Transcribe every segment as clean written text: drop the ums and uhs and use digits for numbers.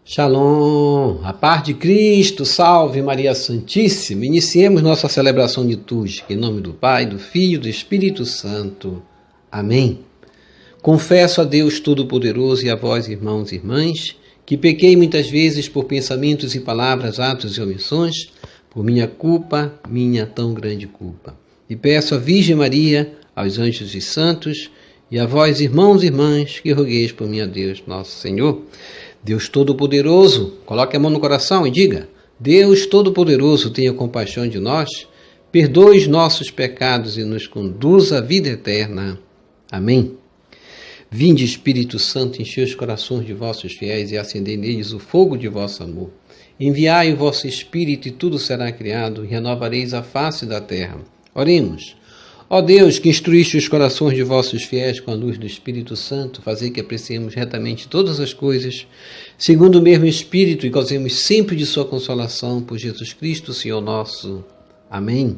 Shalom, a paz de Cristo, salve Maria Santíssima. Iniciemos nossa celebração litúrgica em nome do Pai, do Filho e do Espírito Santo. Amém. Confesso a Deus Todo-Poderoso e a vós, irmãos e irmãs, que pequei muitas vezes por pensamentos e palavras, atos e omissões, por minha culpa, minha tão grande culpa. E peço à Virgem Maria, aos anjos e santos, e a vós, irmãos e irmãs, que rogueis por mim a Deus, nosso Senhor. Deus Todo-Poderoso, coloque a mão no coração e diga: Deus Todo-Poderoso, tenha compaixão de nós, perdoe os nossos pecados e nos conduza à vida eterna. Amém. Vinde, Espírito Santo, enchei os corações de vossos fiéis e acendei neles o fogo de vosso amor. Enviai o vosso Espírito e tudo será criado, e renovareis a face da terra. Oremos. Ó Deus, que instruíste os corações de vossos fiéis com a luz do Espírito Santo, fazei que apreciemos retamente todas as coisas, segundo o mesmo Espírito, e gozemos sempre de sua consolação, por Jesus Cristo, Senhor nosso. Amém.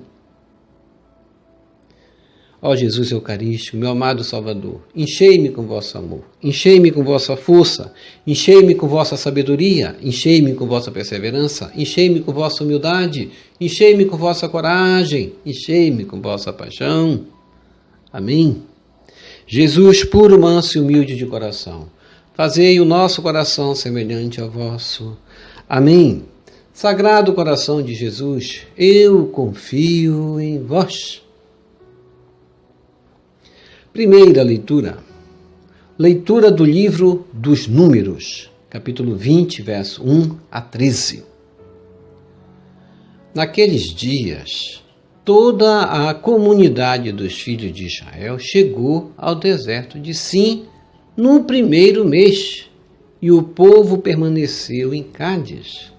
Ó Jesus Eucarístico, meu amado Salvador, enchei-me com vosso amor, enchei-me com vossa força, enchei-me com vossa sabedoria, enchei-me com vossa perseverança, enchei-me com vossa humildade, enchei-me com vossa coragem, enchei-me com vossa paixão. Amém. Jesus, puro, manso e humilde de coração, fazei o nosso coração semelhante ao vosso. Amém. Sagrado coração de Jesus, eu confio em vós. Primeira leitura. Leitura do livro dos Números, capítulo 20, verso 1 a 13. Naqueles dias, toda a comunidade dos filhos de Israel chegou ao deserto de Sim no primeiro mês, e o povo permaneceu em Cádiz.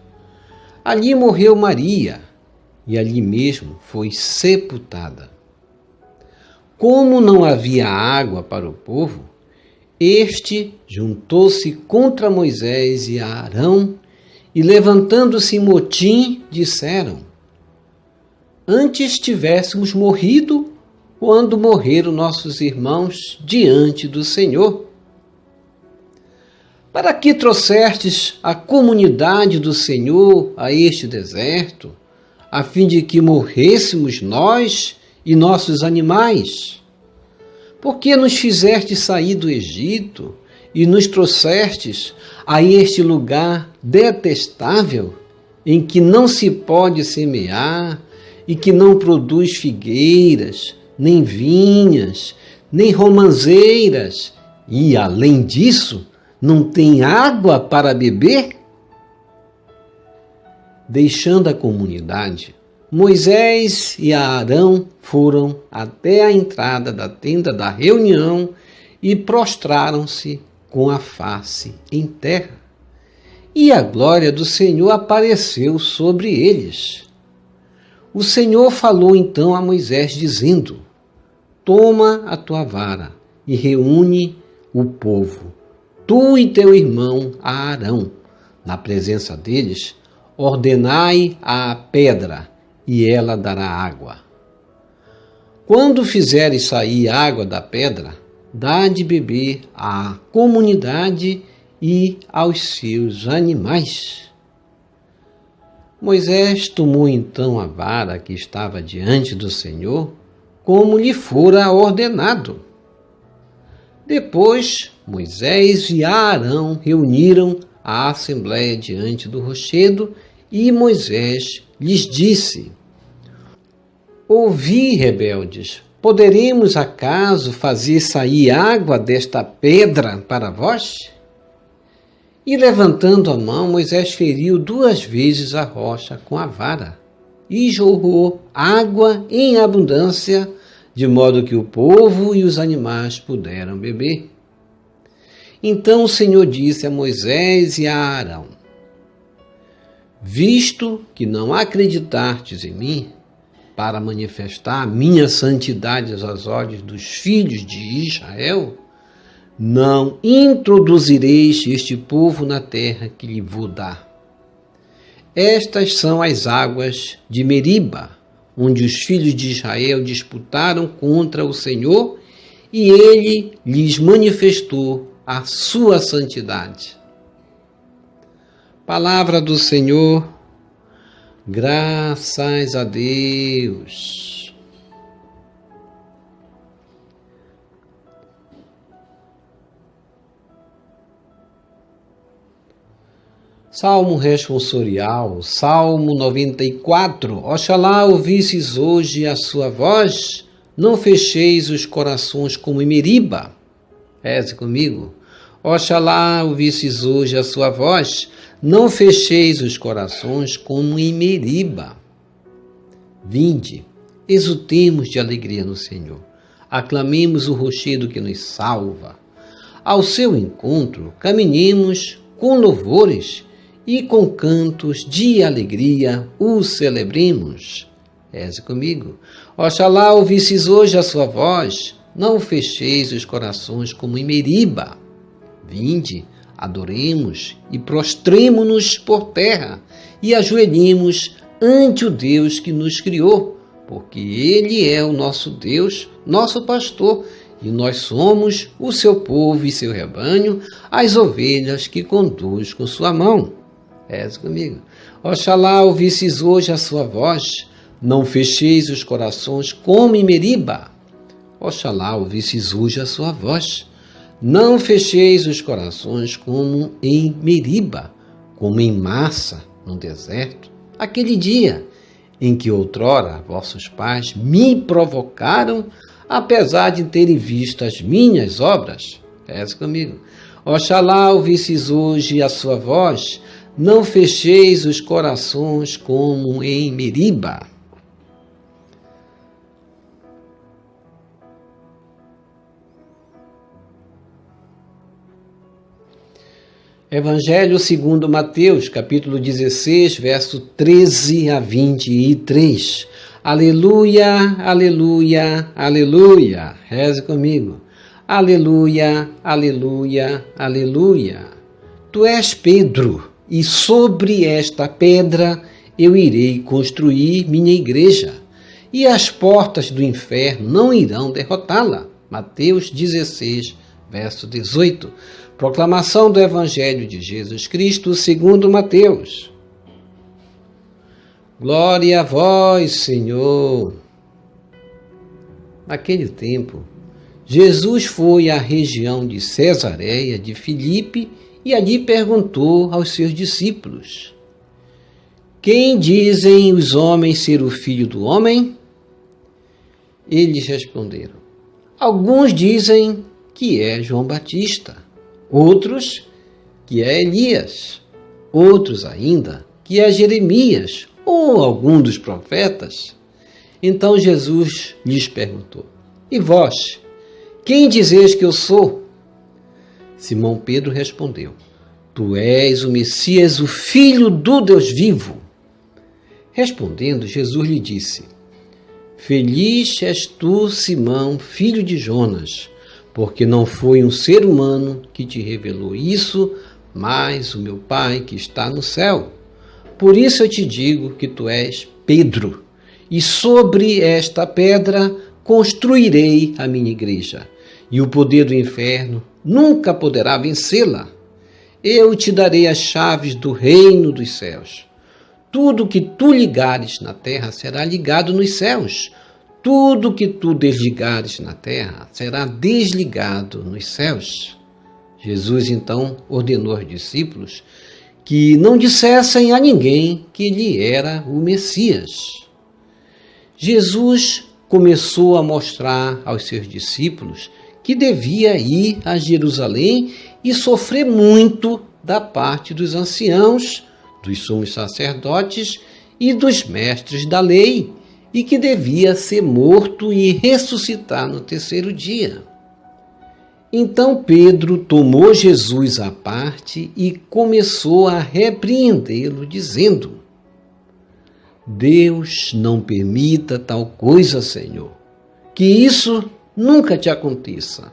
Ali morreu Maria, e ali mesmo foi sepultada. Como não havia água para o povo, este juntou-se contra Moisés e Arão, e levantando-se em motim, disseram: Antes tivéssemos morrido quando morreram nossos irmãos diante do Senhor. Para que trouxestes a comunidade do Senhor a este deserto, a fim de que morrêssemos nós e nossos animais? Por que nos fizeste sair do Egito e nos trouxestes a este lugar detestável, em que não se pode semear e que não produz figueiras, nem vinhas, nem romãzeiras, e, além disso, não tem água para beber? Deixando a comunidade, Moisés e Arão foram até a entrada da tenda da reunião e prostraram-se com a face em terra. E a glória do Senhor apareceu sobre eles. O Senhor falou então a Moisés, dizendo: Toma a tua vara e reúne o povo, tu e teu irmão Arão. Na presença deles, ordenai à pedra, e ela dará água. Quando fizeres sair água da pedra, dá de beber à comunidade e aos seus animais. Moisés tomou então a vara que estava diante do Senhor, como lhe fora ordenado. Depois, Moisés e Arão reuniram a assembleia diante do rochedo, e Moisés lhes disse: Ouvi, rebeldes, poderemos acaso fazer sair água desta pedra para vós? E levantando a mão, Moisés feriu 2 vezes a rocha com a vara, e jorrou água em abundância, de modo que o povo e os animais puderam beber. Então o Senhor disse a Moisés e a Arão: Visto que não acreditastes em mim, para manifestar a minha santidade aos olhos dos filhos de Israel, não introduzireis este povo na terra que lhe vou dar. Estas são as águas de Meriba, onde os filhos de Israel disputaram contra o Senhor, e ele lhes manifestou a sua santidade. Palavra do Senhor, graças a Deus. Salmo responsorial, Salmo 94. Oxalá ouvisses hoje a sua voz, não fecheis os corações como em Meriba. Reze comigo. Oxalá ouvisses hoje a sua voz, não fecheis os corações como em Meriba. Vinde, exultemos de alegria no Senhor. Aclamemos o rochedo que nos salva. Ao seu encontro, caminhemos com louvores e com cantos de alegria o celebremos. Reze comigo. Oxalá ouvisses hoje a sua voz, não fecheis os corações como em Meriba. Vinde, adoremos e prostremo-nos por terra e ajoelhemos ante o Deus que nos criou, porque Ele é o nosso Deus, nosso pastor, e nós somos o seu povo e seu rebanho, as ovelhas que conduz com sua mão. Reze comigo. Oxalá ouvisses hoje a sua voz, não fecheis os corações como em Meriba. Oxalá ouvisses hoje a sua voz, não fecheis os corações como em Meriba, como em Massa, no deserto, aquele dia em que outrora vossos pais me provocaram, apesar de terem visto as minhas obras. Reze comigo. Oxalá ouvisses hoje a sua voz, não fecheis os corações como em Meriba. Evangelho segundo Mateus, capítulo 16, verso 13 a 23. Aleluia, aleluia, aleluia. Reze comigo. Aleluia, aleluia, aleluia. Tu és Pedro, e sobre esta pedra eu irei construir minha igreja, e as portas do inferno não irão derrotá-la. Mateus 16, verso 18. Proclamação do Evangelho de Jesus Cristo segundo Mateus. Glória a vós, Senhor. Naquele tempo, Jesus foi à região de Cesareia de Filipe e ali perguntou aos seus discípulos: Quem dizem os homens ser o Filho do Homem? Eles responderam: Alguns dizem que é João Batista, outros que é Elias, outros ainda que é Jeremias ou algum dos profetas. Então Jesus lhes perguntou: E vós, quem dizeis que eu sou? Simão Pedro respondeu: Tu és o Messias, o Filho do Deus vivo. Respondendo, Jesus lhe disse: Feliz és tu, Simão, filho de Jonas, porque não foi um ser humano que te revelou isso, mas o meu Pai que está no céu. Por isso eu te digo que tu és Pedro, e sobre esta pedra construirei a minha igreja, e o poder do inferno nunca poderá vencê-la. Eu te darei as chaves do reino dos céus. Tudo que tu ligares na terra será ligado nos céus. Tudo que tu desligares na terra será desligado nos céus. Jesus então ordenou aos discípulos que não dissessem a ninguém que ele era o Messias. Jesus começou a mostrar aos seus discípulos que devia ir a Jerusalém e sofrer muito da parte dos anciãos, dos sumos sacerdotes e dos mestres da lei, e que devia ser morto e ressuscitar no terceiro dia. Então Pedro tomou Jesus à parte e começou a repreendê-lo, dizendo: Deus não permita tal coisa, Senhor, que isso nunca te aconteça.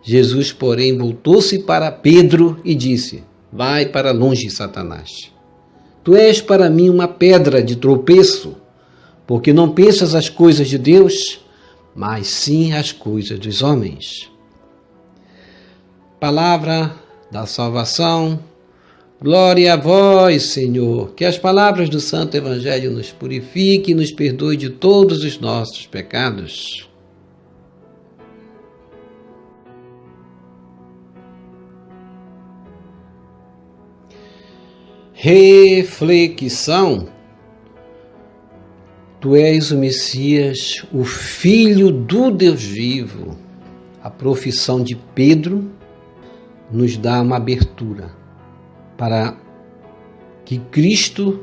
Jesus, porém, voltou-se para Pedro e disse: Vai para longe, Satanás. Tu és para mim uma pedra de tropeço, porque não pensas as coisas de Deus, mas sim as coisas dos homens. Palavra da salvação, Glória a vós, Senhor. Que as palavras do Santo Evangelho nos purifiquem e nos perdoe de todos os nossos pecados. Reflexão. Tu és o Messias, o Filho do Deus vivo. A profissão de Pedro nos dá uma abertura para que Cristo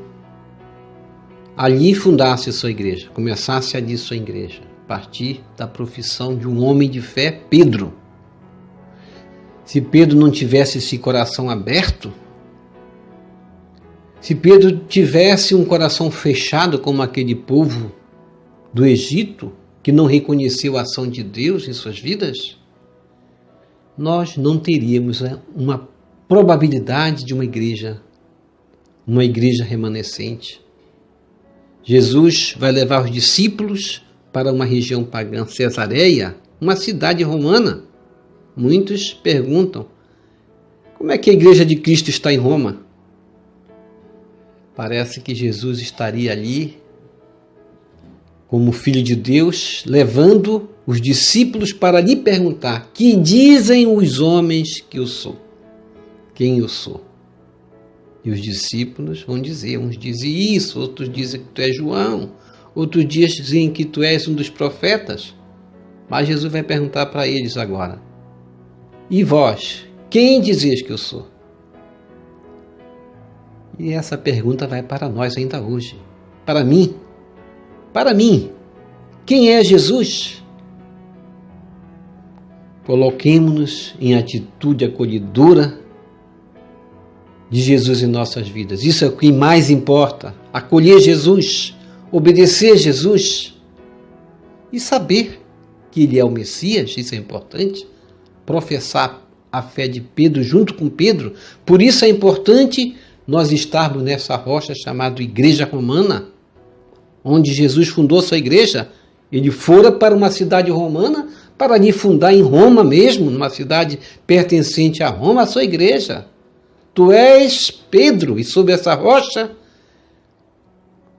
ali fundasse sua igreja, começasse ali sua igreja, a partir da profissão de um homem de fé, Pedro. Se Pedro não tivesse esse coração aberto, se Pedro tivesse um coração fechado como aquele povo do Egito, que não reconheceu a ação de Deus em suas vidas, nós não teríamos uma probabilidade de uma igreja remanescente. Jesus vai levar os discípulos para uma região pagã, Cesareia, uma cidade romana. Muitos perguntam, como é que a igreja de Cristo está em Roma? Parece que Jesus estaria ali como Filho de Deus, levando os discípulos para lhe perguntar: que dizem os homens que eu sou? Quem eu sou? E os discípulos vão dizer, uns dizem isso, outros dizem que tu és João, outros dizem que tu és um dos profetas. Mas Jesus vai perguntar para eles agora: e vós, quem dizeis que eu sou? E essa pergunta vai para nós ainda hoje. Para mim, quem é Jesus? Coloquemo-nos em atitude acolhedora de Jesus em nossas vidas. Isso é o que mais importa. Acolher Jesus, obedecer Jesus e saber que Ele é o Messias, isso é importante. Professar a fé de Pedro junto com Pedro. Por isso é importante nós estarmos nessa rocha chamada Igreja Romana, onde Jesus fundou sua igreja. Ele fora para uma cidade romana para ali fundar em Roma mesmo, numa cidade pertencente a Roma, a sua igreja. Tu és Pedro, e sobre essa rocha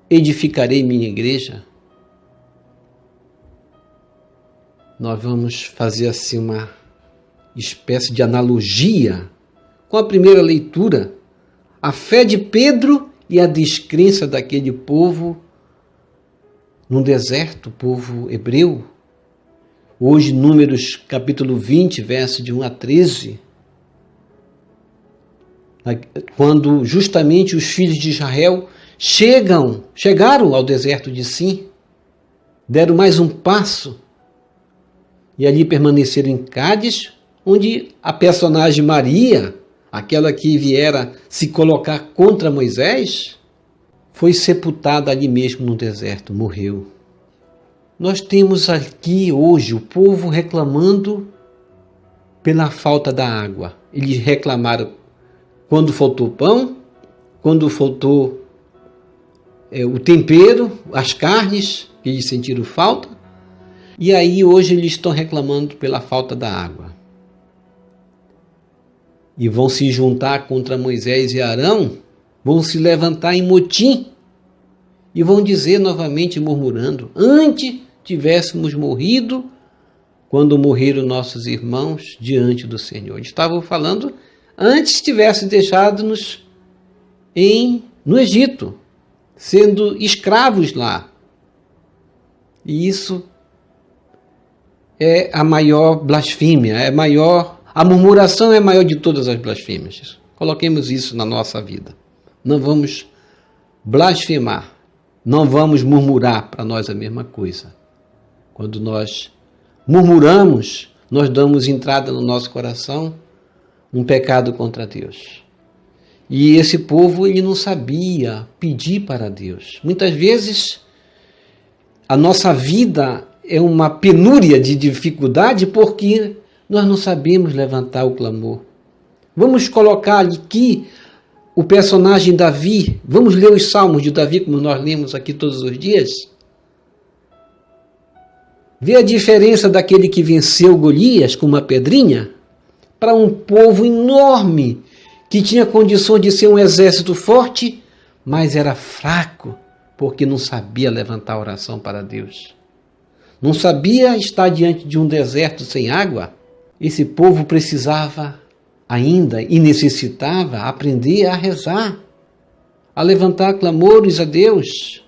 edificarei minha igreja. Nós vamos fazer assim uma espécie de analogia com a primeira leitura. A fé de Pedro e a descrença daquele povo no deserto, o povo hebreu. Hoje, Números capítulo 20, verso de 1 a 13, quando justamente os filhos de Israel chegaram ao deserto de Sim, deram mais um passo e ali permaneceram em Cádiz, onde a personagem Maria, aquela que viera se colocar contra Moisés, foi sepultada ali mesmo no deserto, morreu. Nós temos aqui hoje o povo reclamando pela falta da água. Eles reclamaram quando faltou pão, quando faltou o tempero, as carnes, que eles sentiram falta. E aí hoje eles estão reclamando pela falta da água. E vão se juntar contra Moisés e Arão, vão se levantar em motim e vão dizer novamente, murmurando: antes tivéssemos morrido quando morreram nossos irmãos diante do Senhor. Eles estavam falando antes tivesse deixado-nos no Egito, sendo escravos lá. E isso é a maior blasfêmia, a murmuração é a maior de todas as blasfêmias. Coloquemos isso na nossa vida. Não vamos blasfemar, não vamos murmurar, para nós a mesma coisa. Quando nós murmuramos, nós damos entrada no nosso coração um pecado contra Deus. E esse povo, ele não sabia pedir para Deus. Muitas vezes, a nossa vida é uma penúria de dificuldade porque nós não sabemos levantar o clamor. Vamos colocar aqui o personagem Davi. Vamos ler os salmos de Davi, como nós lemos aqui todos os dias. Vê a diferença daquele que venceu Golias com uma pedrinha para um povo enorme que tinha condições de ser um exército forte, mas era fraco, porque não sabia levantar oração para Deus. Não sabia estar diante de um deserto sem água. Esse povo precisava ainda e necessitava aprender a rezar, a levantar clamores a Deus.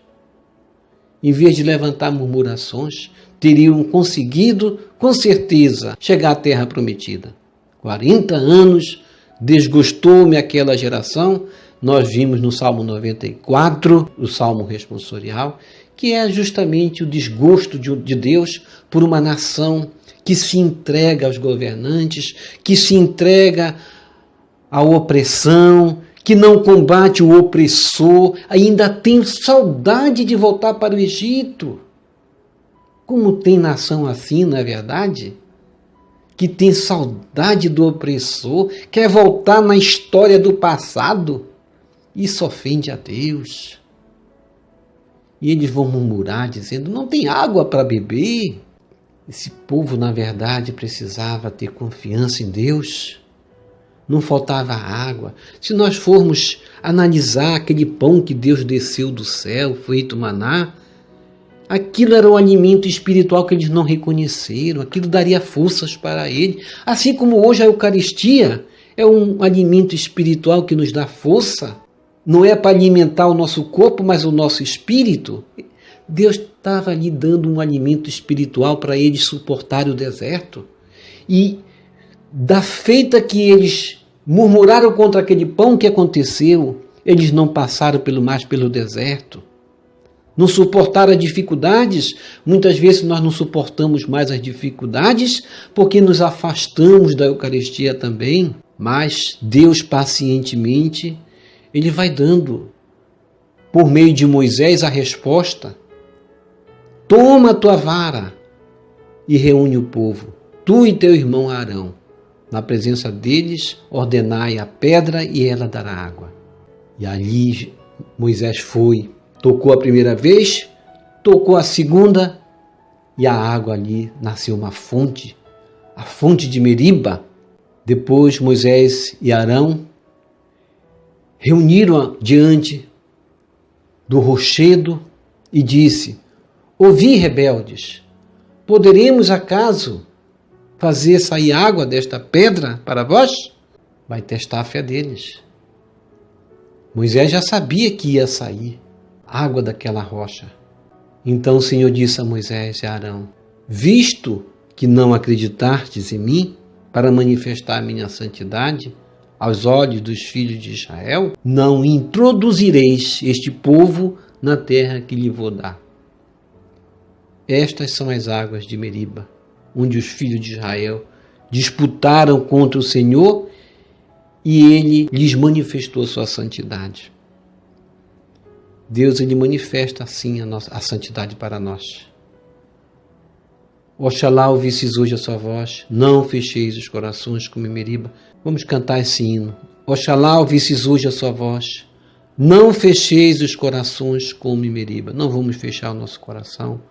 Em vez de levantar murmurações, teriam conseguido, com certeza, chegar à terra prometida. 40 anos desgostou-me aquela geração. Nós vimos no Salmo 94, o Salmo responsorial, que é justamente o desgosto de Deus por uma nação que se entrega aos governantes, que se entrega à opressão, que não combate o opressor, ainda tem saudade de voltar para o Egito. Como tem nação assim, não é verdade? Que tem saudade do opressor, quer voltar na história do passado. Isso ofende a Deus. E eles vão murmurar dizendo, não tem água para beber. Esse povo, na verdade, precisava ter confiança em Deus. Não faltava água. Se nós formos analisar aquele pão que Deus desceu do céu, feito maná, aquilo era um alimento espiritual que eles não reconheceram, aquilo daria forças para eles. Assim como hoje a Eucaristia é um alimento espiritual que nos dá força, não é para alimentar o nosso corpo, mas o nosso espírito. Deus estava ali dando um alimento espiritual para eles suportarem o deserto. E da feita que eles murmuraram contra aquele pão, que aconteceu? Eles não passaram mais pelo deserto. Não suportaram as dificuldades. Muitas vezes nós não suportamos mais as dificuldades porque nos afastamos da Eucaristia também. Mas Deus pacientemente, Ele vai dando, por meio de Moisés, a resposta. Toma a tua vara e reúne o povo, tu e teu irmão Arão. Na presença deles, ordenai a pedra e ela dará água. E ali Moisés foi, tocou a primeira vez, tocou a segunda, e a água ali nasceu uma fonte, a fonte de Meriba. Depois Moisés e Arão reuniram diante do rochedo e disse, ouvi, rebeldes, poderemos acaso fazer sair água desta pedra para vós? Vai testar a fé deles. Moisés já sabia que ia sair água daquela rocha. Então o Senhor disse a Moisés e a Arão, visto que não acreditastes em mim para manifestar a minha santidade aos olhos dos filhos de Israel, não introduzireis este povo na terra que lhe vou dar. Estas são as águas de Meriba, onde os filhos de Israel disputaram contra o Senhor e Ele lhes manifestou sua santidade. Deus, Ele manifesta assim a santidade para nós. Oxalá ouvisses hoje a sua voz, não fecheis os corações como em Meriba. Vamos cantar esse hino. Oxalá ouvisses hoje a sua voz, não fecheis os corações como em Meriba. Não vamos fechar o nosso coração.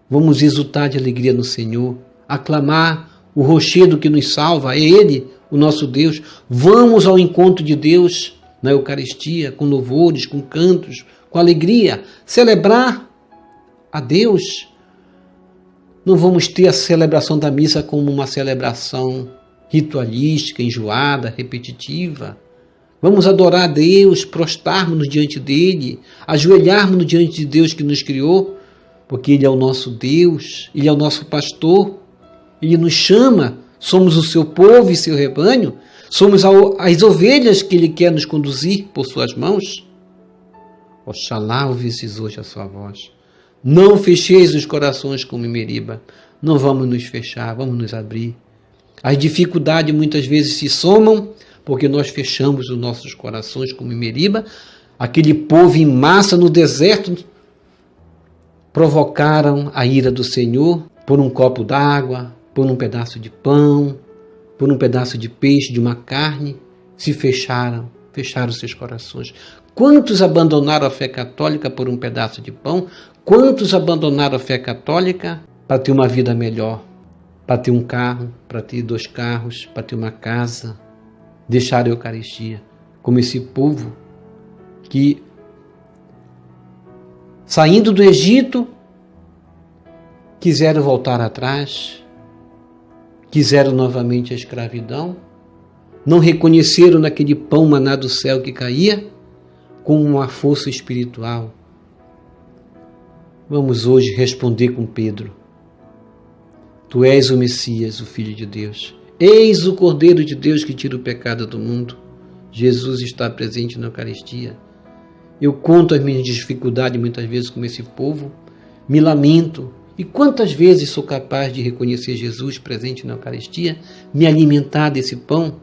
Vamos exultar de alegria no Senhor, aclamar o rochedo que nos salva, é Ele, o nosso Deus. Vamos ao encontro de Deus na Eucaristia, com louvores, com cantos, com alegria, celebrar a Deus. Não vamos ter a celebração da missa como uma celebração ritualística, enjoada, repetitiva. Vamos adorar a Deus, prostrarmos-nos diante dEle, ajoelharmos-nos diante de Deus que nos criou, porque Ele é o nosso Deus, Ele é o nosso pastor, Ele nos chama, somos o seu povo e seu rebanho, somos as ovelhas que Ele quer nos conduzir por suas mãos. Oxalá ouvisses hoje a sua voz. Não fecheis os corações como em Meriba. Não vamos nos fechar, vamos nos abrir. As dificuldades muitas vezes se somam porque nós fechamos os nossos corações como em Meriba. Aquele povo em massa no deserto provocaram a ira do Senhor por um copo d'água, por um pedaço de pão, por um pedaço de peixe, de uma carne. Se fecharam seus corações. Quantos abandonaram a fé católica por um pedaço de pão? Quantos abandonaram a fé católica para ter uma vida melhor? Para ter um carro, para ter 2 carros, para ter uma casa? Deixaram a Eucaristia. como esse povo que, saindo do Egito, quiseram voltar atrás, quiseram novamente a escravidão, não reconheceram naquele pão maná do céu que caía como uma força espiritual. Vamos hoje responder com Pedro: Tu és o Messias, o Filho de Deus. Eis o Cordeiro de Deus que tira o pecado do mundo. Jesus está presente na Eucaristia. Eu conto as minhas dificuldades muitas vezes com esse povo, me lamento. E quantas vezes sou capaz de reconhecer Jesus presente na Eucaristia, me alimentar desse pão?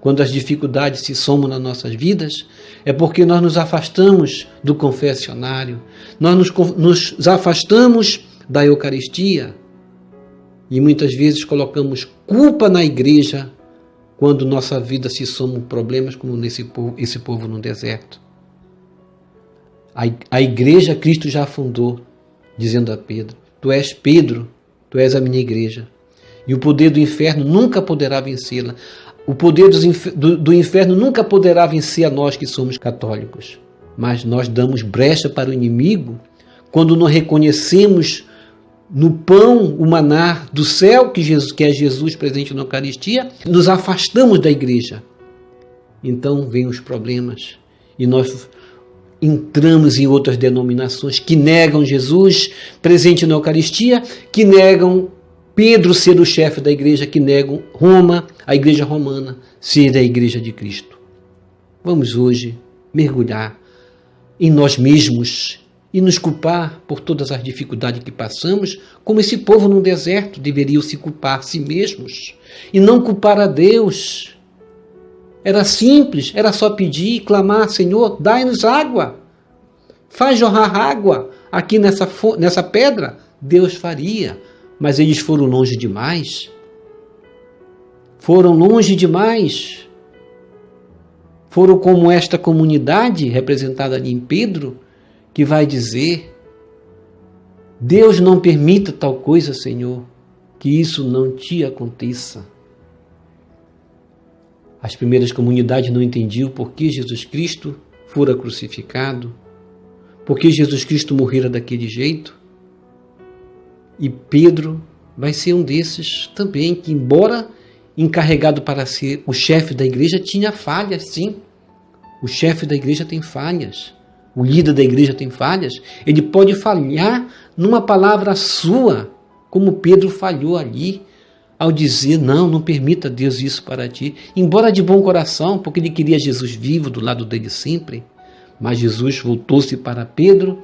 Quando as dificuldades se somam nas nossas vidas, é porque nós nos afastamos do confessionário, nós nos afastamos da Eucaristia e muitas vezes colocamos culpa na igreja quando nossa vida se soma problemas como esse povo no deserto. A igreja Cristo já fundou, dizendo a Pedro: Tu és Pedro, tu és a minha igreja. E o poder do inferno nunca poderá vencê-la. O poder do inferno nunca poderá vencer a nós que somos católicos. Mas nós damos brecha para o inimigo quando não reconhecemos no pão o maná do céu, que é Jesus presente na Eucaristia, nos afastamos da igreja. Então vêm os problemas e nós entramos em outras denominações que negam Jesus presente na Eucaristia, que negam Pedro ser o chefe da igreja, que negam Roma, a igreja romana, ser a igreja de Cristo. Vamos hoje mergulhar em nós mesmos e nos culpar por todas as dificuldades que passamos, como esse povo no deserto deveriam se culpar a si mesmos e não culpar a Deus. Era simples, era só pedir e clamar: Senhor, dai-nos água, faz jorrar água aqui nessa pedra. Deus faria, mas eles foram longe demais. Foram longe demais. Foram como esta comunidade representada ali em Pedro, que vai dizer: Deus não permita tal coisa, Senhor, que isso não te aconteça. As primeiras comunidades não entendiam por que Jesus Cristo fora crucificado, por que Jesus Cristo morrera daquele jeito. E Pedro vai ser um desses também, que embora encarregado para ser o chefe da igreja, tinha falhas, sim. O chefe da igreja tem falhas. O líder da igreja tem falhas. Ele pode falhar numa palavra sua, como Pedro falhou ali, ao dizer: não permita Deus isso para ti. Embora de bom coração, porque ele queria Jesus vivo do lado dele sempre. Mas Jesus voltou-se para Pedro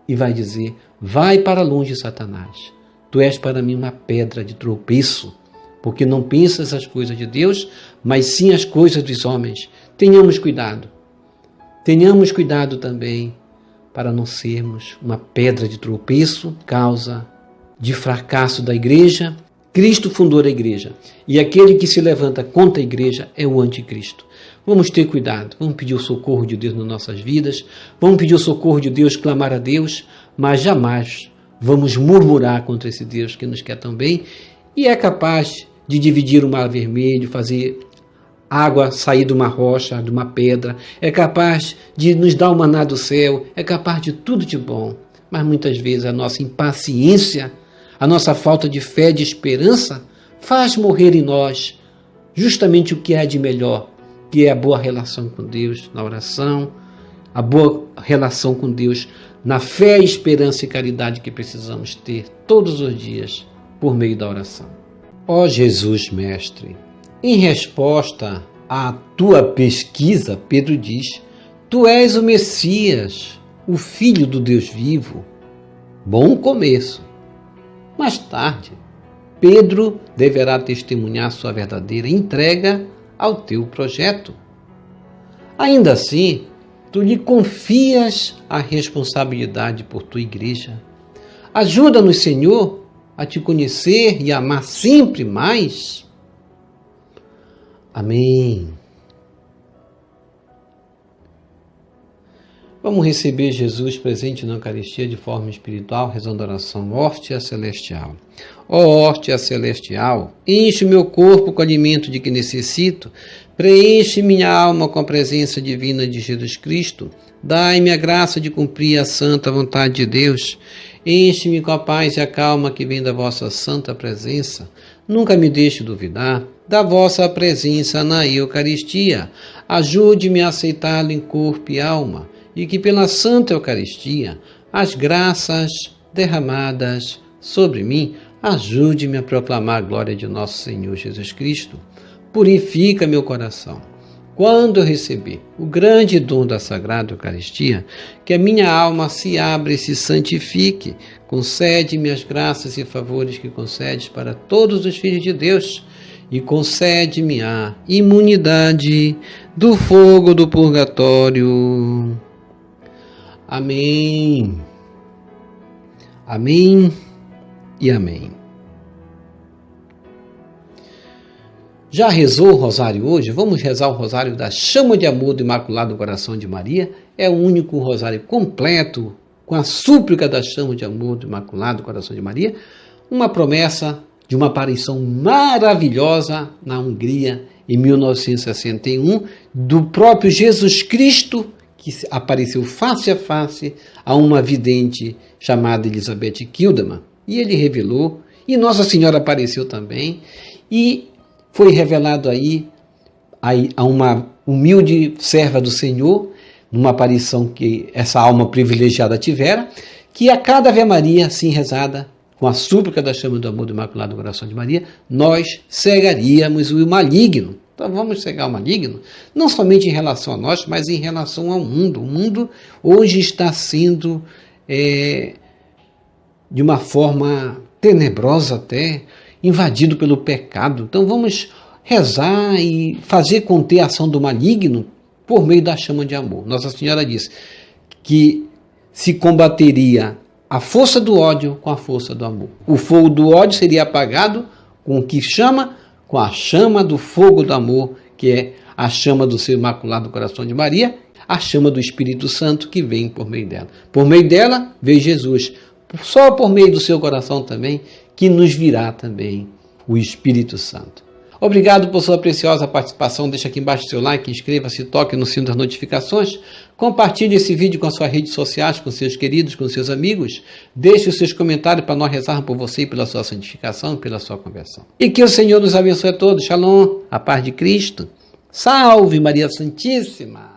e vai dizer: vai para longe, Satanás. Tu és para mim uma pedra de tropeço, porque não pensas as coisas de Deus, mas sim as coisas dos homens. Tenhamos cuidado. Tenhamos cuidado também para não sermos uma pedra de tropeço, causa de fracasso da igreja. Cristo fundou a igreja, e aquele que se levanta contra a igreja é o anticristo. Vamos ter cuidado, vamos pedir o socorro de Deus nas nossas vidas, vamos pedir o socorro de Deus, clamar a Deus, mas jamais vamos murmurar contra esse Deus que nos quer tão bem e é capaz de dividir o mar vermelho, fazer água sair de uma rocha, de uma pedra, é capaz de nos dar o maná do céu, é capaz de tudo de bom. Mas muitas vezes a nossa impaciência, a nossa falta de fé, de esperança, faz morrer em nós justamente o que há de melhor, que é a boa relação com Deus na oração, a boa relação com Deus na fé, esperança e caridade que precisamos ter todos os dias por meio da oração. Ó Jesus Mestre, em resposta à tua pesquisa, Pedro diz: Tu és o Messias, o Filho do Deus vivo. Bom começo. Mais tarde, Pedro deverá testemunhar sua verdadeira entrega ao teu projeto. Ainda assim, tu lhe confias a responsabilidade por tua igreja. Ajuda-nos, Senhor, a te conhecer e amar sempre mais. Amém. Vamos receber Jesus presente na Eucaristia de forma espiritual, rezando a oração Hóstia Celestial. Ó Hóstia Celestial, enche o meu corpo com o alimento de que necessito, preenche minha alma com a presença divina de Jesus Cristo, dai-me a graça de cumprir a santa vontade de Deus, enche-me com a paz e a calma que vem da vossa santa presença, nunca me deixe duvidar da vossa presença na Eucaristia, ajude-me a aceitá-lo em corpo e alma, e que pela Santa Eucaristia, as graças derramadas sobre mim, ajude-me a proclamar a glória de nosso Senhor Jesus Cristo. Purifica meu coração. Quando eu receber o grande dom da Sagrada Eucaristia, que a minha alma se abra e se santifique, concede-me as graças e favores que concedes para todos os filhos de Deus, e concede-me a imunidade do fogo do purgatório. Amém. Amém e amém. Já rezou o rosário hoje? Vamos rezar o rosário da Chama de Amor do Imaculado Coração de Maria. É o único rosário completo com a súplica da Chama de Amor do Imaculado Coração de Maria. Uma promessa de uma aparição maravilhosa na Hungria em 1961 do próprio Jesus Cristo, que apareceu face a face a uma vidente chamada Elizabeth Kilderman. E ele revelou, e Nossa Senhora apareceu também, e foi revelado aí a uma humilde serva do Senhor, numa aparição que essa alma privilegiada tivera, que a cada Ave Maria, assim rezada, com a súplica da Chama do Amor do Imaculado Coração de Maria, nós cegaríamos o maligno. Então vamos cegar o maligno, não somente em relação a nós, mas em relação ao mundo. O mundo hoje está sendo, de uma forma tenebrosa até, invadido pelo pecado. Então vamos rezar e fazer conter a ação do maligno por meio da chama de amor. Nossa Senhora disse que se combateria a força do ódio com a força do amor. O fogo do ódio seria apagado com o que chama? Com a chama do fogo do amor, que é a chama do seu Imaculado Coração de Maria, a chama do Espírito Santo que vem por meio dela. Por meio dela veio Jesus. Só por meio do seu coração também, que nos virá também o Espírito Santo. Obrigado por sua preciosa participação. Deixa aqui embaixo seu like, inscreva-se, toque no sino das notificações. Compartilhe esse vídeo com as suas redes sociais, com seus queridos, com seus amigos. Deixe os seus comentários para nós rezarmos por você e pela sua santificação, pela sua conversão. E que o Senhor nos abençoe a todos. Shalom, a paz de Cristo. Salve Maria Santíssima!